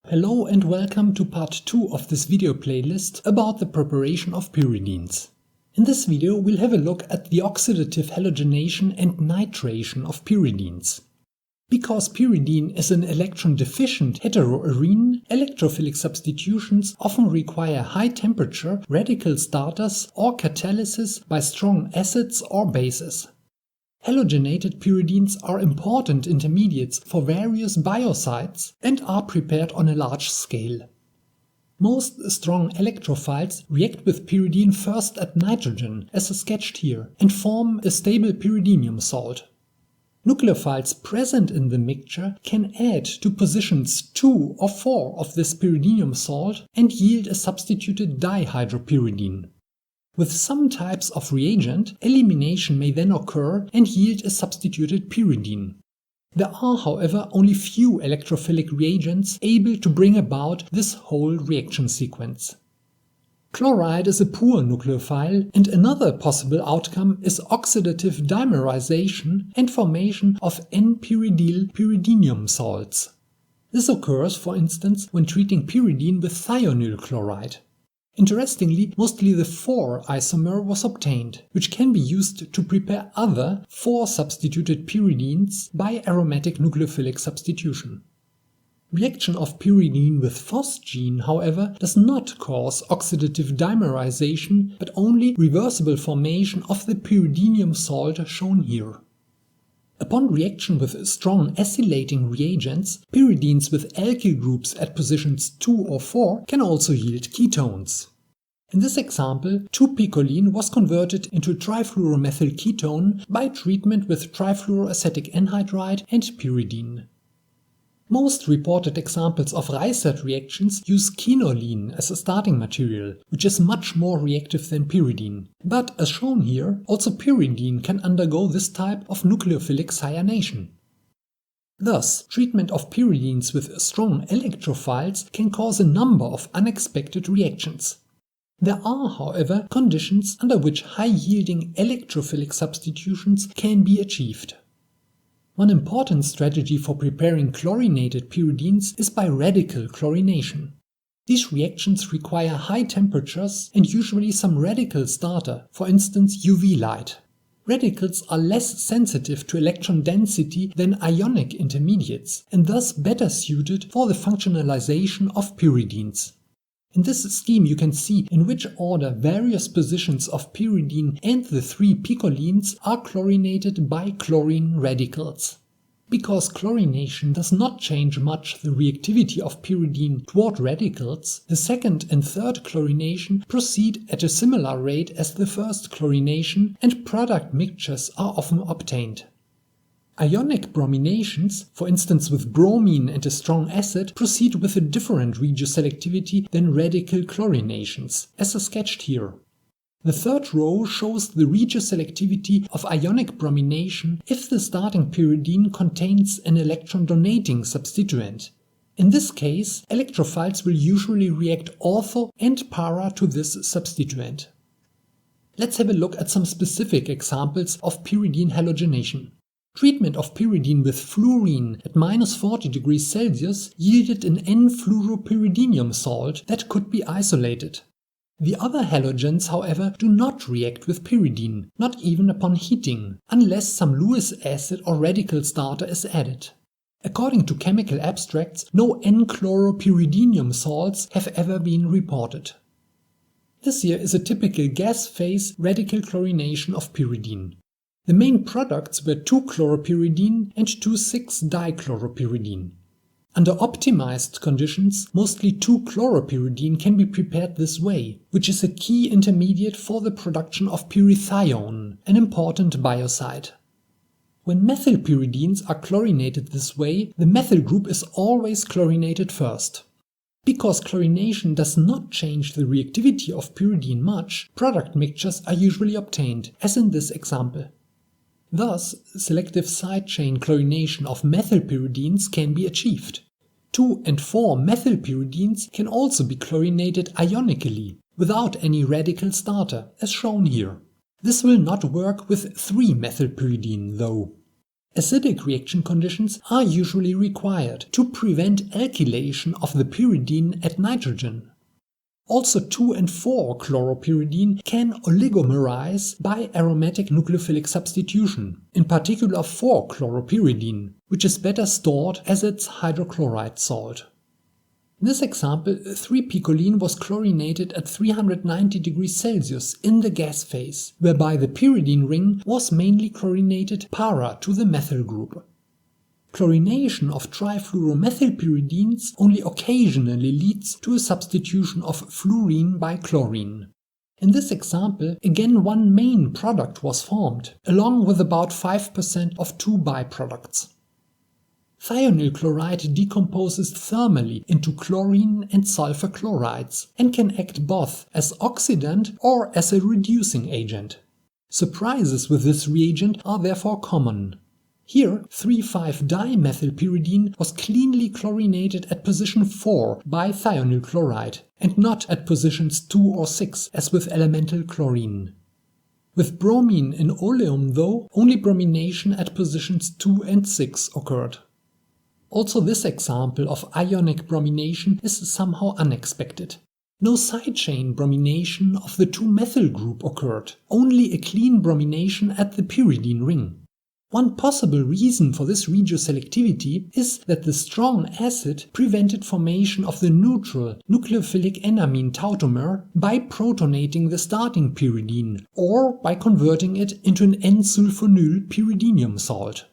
Hello and welcome to part 2 of this video playlist about the preparation of pyridines. In this video we'll have a look at the oxidative halogenation and nitration of pyridines. Because pyridine is an electron-deficient heteroarene, electrophilic substitutions often require high temperature radical starters or catalysis by strong acids or bases. Halogenated pyridines are important intermediates for various biocides and are prepared on a large scale. Most strong electrophiles react with pyridine first at nitrogen, as sketched here, and form a stable pyridinium salt. Nucleophiles present in the mixture can add to positions 2 or 4 of this pyridinium salt and yield a substituted dihydropyridine. With some types of reagent, elimination may then occur and yield a substituted pyridine. There are, however, only few electrophilic reagents able to bring about this whole reaction sequence. Chloride is a poor nucleophile, and another possible outcome is oxidative dimerization and formation of N-pyridyl pyridinium salts. This occurs, for instance, when treating pyridine with thionyl chloride. Interestingly, mostly the 4 isomer was obtained, which can be used to prepare other 4 substituted pyridines by aromatic nucleophilic substitution. Reaction of pyridine with phosgene, however, does not cause oxidative dimerization, but only reversible formation of the pyridinium salt shown here. Upon reaction with strong acylating reagents, pyridines with alkyl groups at positions 2 or 4 can also yield ketones. In this example, 2-picoline was converted into trifluoromethyl ketone by treatment with trifluoroacetic anhydride and pyridine. Most reported examples of Raisert reactions use quinoline as a starting material, which is much more reactive than pyridine. But as shown here, also pyridine can undergo this type of nucleophilic cyanation. Thus, treatment of pyridines with strong electrophiles can cause a number of unexpected reactions. There are, however, conditions under which high-yielding electrophilic substitutions can be achieved. One important strategy for preparing chlorinated pyridines is by radical chlorination. These reactions require high temperatures and usually some radical starter, for instance UV light. Radicals are less sensitive to electron density than ionic intermediates and thus better suited for the functionalization of pyridines. In this scheme you can see in which order various positions of pyridine and the 3 picolines are chlorinated by chlorine radicals. Because chlorination does not change much the reactivity of pyridine toward radicals, the second and third chlorination proceed at a similar rate as the first chlorination and product mixtures are often obtained. Ionic brominations, for instance with bromine and a strong acid, proceed with a different regioselectivity than radical chlorinations, as sketched here. The third row shows the regioselectivity of ionic bromination if the starting pyridine contains an electron-donating substituent. In this case, electrophiles will usually react ortho and para to this substituent. Let's have a look at some specific examples of pyridine halogenation. Treatment of pyridine with fluorine at -40 degrees Celsius yielded an N-fluoropyridinium salt that could be isolated. The other halogens, however, do not react with pyridine, not even upon heating, unless some Lewis acid or radical starter is added. According to chemical abstracts, no N-chloropyridinium salts have ever been reported. This here is a typical gas-phase radical chlorination of pyridine. The main products were 2-chloropyridine and 2,6-dichloropyridine. Under optimized conditions, mostly 2-chloropyridine can be prepared this way, which is a key intermediate for the production of pyrithione, an important biocide. When methylpyridines are chlorinated this way, the methyl group is always chlorinated first. Because chlorination does not change the reactivity of pyridine much, product mixtures are usually obtained, as in this example. Thus, selective side chain chlorination of methylpyridines can be achieved. 2 and 4 methylpyridines can also be chlorinated ionically, without any radical starter, as shown here. This will not work with 3-methylpyridine though. Acidic reaction conditions are usually required to prevent alkylation of the pyridine at nitrogen. Also 2 and 4-chloropyridine can oligomerize by aromatic nucleophilic substitution, in particular 4-chloropyridine, which is better stored as its hydrochloride salt. In this example, 3-picoline was chlorinated at 390 degrees Celsius in the gas phase, whereby the pyridine ring was mainly chlorinated para to the methyl group. Chlorination of trifluoromethylpyridines only occasionally leads to a substitution of fluorine by chlorine. In this example, again one main product was formed, along with about 5% of 2 byproducts. Thionyl chloride decomposes thermally into chlorine and sulfur chlorides and can act both as oxidant or as a reducing agent. Surprises with this reagent are therefore common. Here, 3,5-dimethylpyridine was cleanly chlorinated at position 4 by thionyl chloride, and not at positions 2 or 6 as with elemental chlorine. With bromine in oleum, though, only bromination at positions 2 and 6 occurred. Also, this example of ionic bromination is somehow unexpected. No side chain bromination of the 2-methyl group occurred, only a clean bromination at the pyridine ring. One possible reason for this regioselectivity is that the strong acid prevented formation of the neutral nucleophilic enamine tautomer by protonating the starting pyridine or by converting it into an N-sulfonyl pyridinium salt.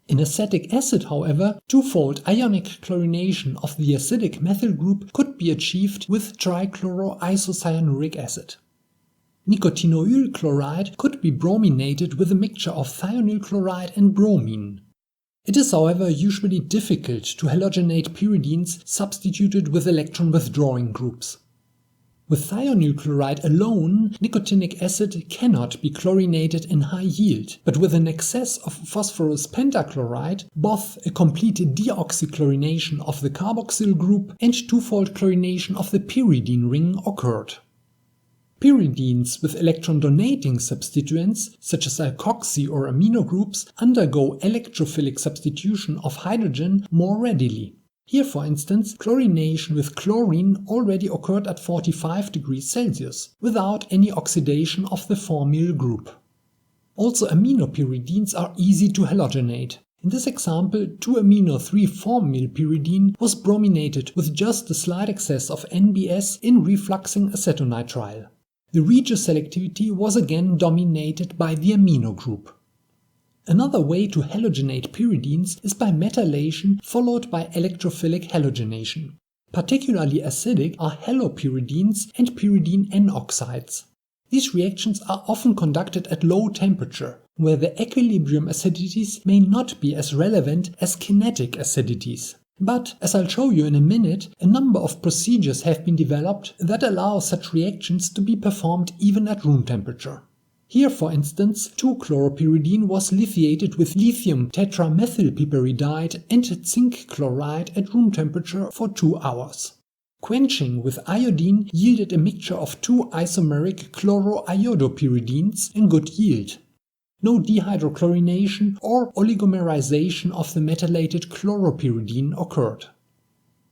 In acetic acid, however, twofold ionic chlorination of the acidic methyl group could be achieved with trichloroisocyanuric acid. Nicotinoyl chloride could be brominated with a mixture of thionyl chloride and bromine. It is, however, usually difficult to halogenate pyridines substituted with electron-withdrawing groups. With thionyl chloride alone, nicotinic acid cannot be chlorinated in high yield, but with an excess of phosphorus pentachloride, both a complete deoxychlorination of the carboxyl group and twofold chlorination of the pyridine ring occurred. Pyridines with electron-donating substituents, such as alkoxy or amino groups, undergo electrophilic substitution of hydrogen more readily. Here, for instance, chlorination with chlorine already occurred at 45 degrees Celsius, without any oxidation of the 4-mol group. Also, aminopyridines are easy to halogenate. In this example, 2-amino-3,4-mol pyridine was brominated with just a slight excess of NBS in refluxing acetonitrile. The regioselectivity was again dominated by the amino group. Another way to halogenate pyridines is by metallation followed by electrophilic halogenation. Particularly acidic are halopyridines and pyridine N oxides. These reactions are often conducted at low temperature, where the equilibrium acidities may not be as relevant as kinetic acidities. But, as I'll show you in a minute, a number of procedures have been developed that allow such reactions to be performed even at room temperature. Here, for instance, 2-chloropyridine was lithiated with lithium tetramethylpiperidide and zinc chloride at room temperature for 2 hours. Quenching with iodine yielded a mixture of 2 isomeric chloroiodopyridines in good yield. No dehydrochlorination or oligomerization of the metallated chloropyridine occurred.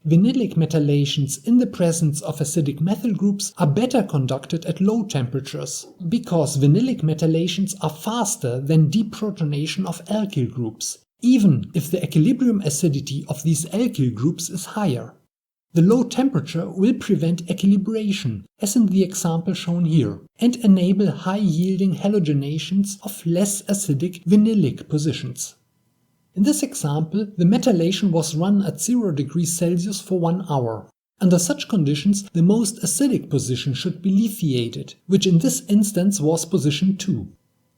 Vinylic metallations in the presence of acidic methyl groups are better conducted at low temperatures, because vinylic metallations are faster than deprotonation of alkyl groups, even if the equilibrium acidity of these alkyl groups is higher. The low temperature will prevent equilibration, as in the example shown here, and enable high-yielding halogenations of less acidic vinylic positions. In this example, the metallation was run at 0 degrees Celsius for 1 hour. Under such conditions, the most acidic position should be lithiated, which in this instance was position 2.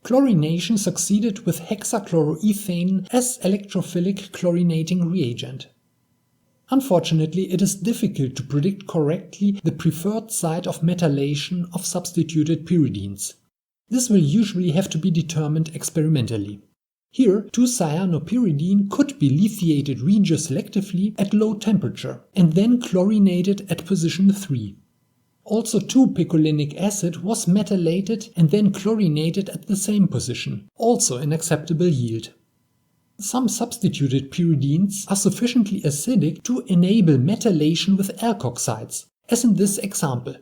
Chlorination succeeded with hexachloroethane as electrophilic chlorinating reagent. Unfortunately, it is difficult to predict correctly the preferred site of metallation of substituted pyridines. This will usually have to be determined experimentally. Here, 2-cyanopyridine could be lithiated regioselectively at low temperature and then chlorinated at position 3. Also, 2-picolinic acid was metallated and then chlorinated at the same position, also in acceptable yield. Some substituted pyridines are sufficiently acidic to enable metallation with alkoxides, as in this example.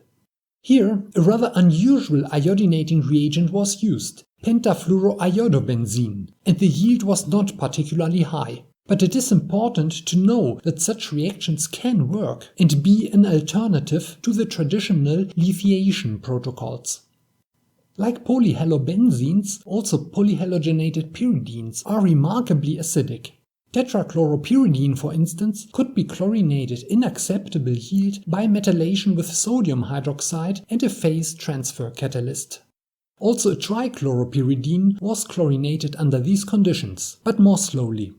Here, a rather unusual iodinating reagent was used, pentafluoroiodobenzene, and the yield was not particularly high. But it is important to know that such reactions can work and be an alternative to the traditional lithiation protocols. Like polyhalobenzenes, also polyhalogenated pyridines are remarkably acidic. Tetrachloropyridine, for instance, could be chlorinated in acceptable yield by metallation with sodium hydroxide and a phase transfer catalyst. Also, a trichloropyridine was chlorinated under these conditions, but more slowly.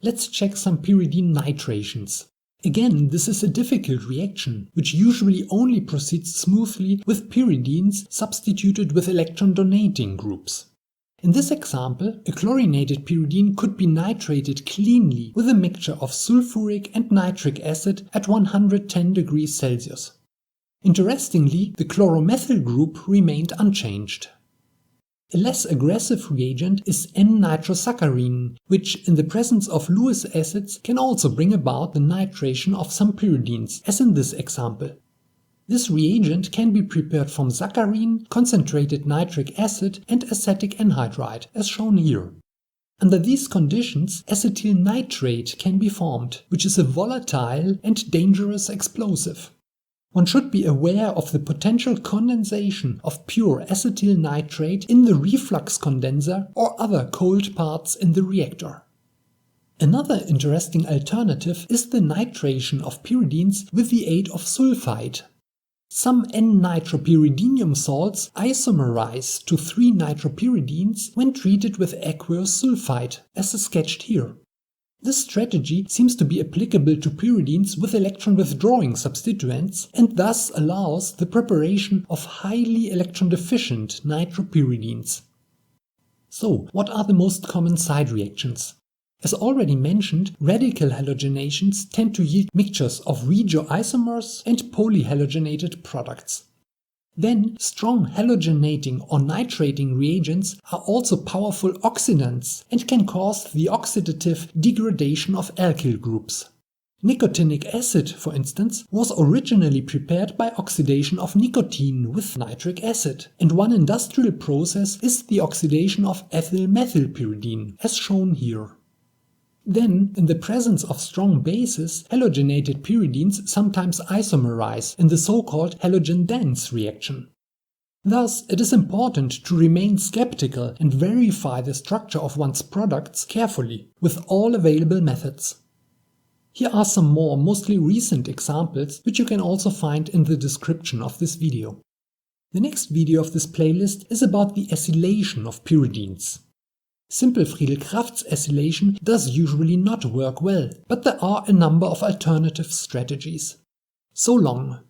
Let's check some pyridine nitrations. Again, this is a difficult reaction, which usually only proceeds smoothly with pyridines substituted with electron-donating groups. In this example, a chlorinated pyridine could be nitrated cleanly with a mixture of sulfuric and nitric acid at 110 degrees Celsius. Interestingly, the chloromethyl group remained unchanged. A less aggressive reagent is N-nitrosaccharin, which in the presence of Lewis acids can also bring about the nitration of some pyridines, as in this example. This reagent can be prepared from saccharin, concentrated nitric acid, and acetic anhydride, as shown here. Under these conditions, acetyl nitrate can be formed, which is a volatile and dangerous explosive. One should be aware of the potential condensation of pure acetyl nitrate in the reflux condenser or other cold parts in the reactor. Another interesting alternative is the nitration of pyridines with the aid of sulfide. Some N-nitropyridinium salts isomerize to 3-nitropyridines when treated with aqueous sulfide, as sketched here. This strategy seems to be applicable to pyridines with electron-withdrawing substituents and thus allows the preparation of highly electron-deficient nitropyridines. So, what are the most common side reactions? As already mentioned, radical halogenations tend to yield mixtures of regioisomers and polyhalogenated products. Then, strong halogenating or nitrating reagents are also powerful oxidants and can cause the oxidative degradation of alkyl groups. Nicotinic acid, for instance, was originally prepared by oxidation of nicotine with nitric acid, and one industrial process is the oxidation of ethylmethylpyridine, as shown here. Then, in the presence of strong bases, halogenated pyridines sometimes isomerize in the so-called halogen-dense reaction. Thus, it is important to remain skeptical and verify the structure of one's products carefully with all available methods. Here are some more mostly recent examples which you can also find in the description of this video. The next video of this playlist is about the acylation of pyridines. Simple Friedel-Crafts acylation does usually not work well, but there are a number of alternative strategies. So long!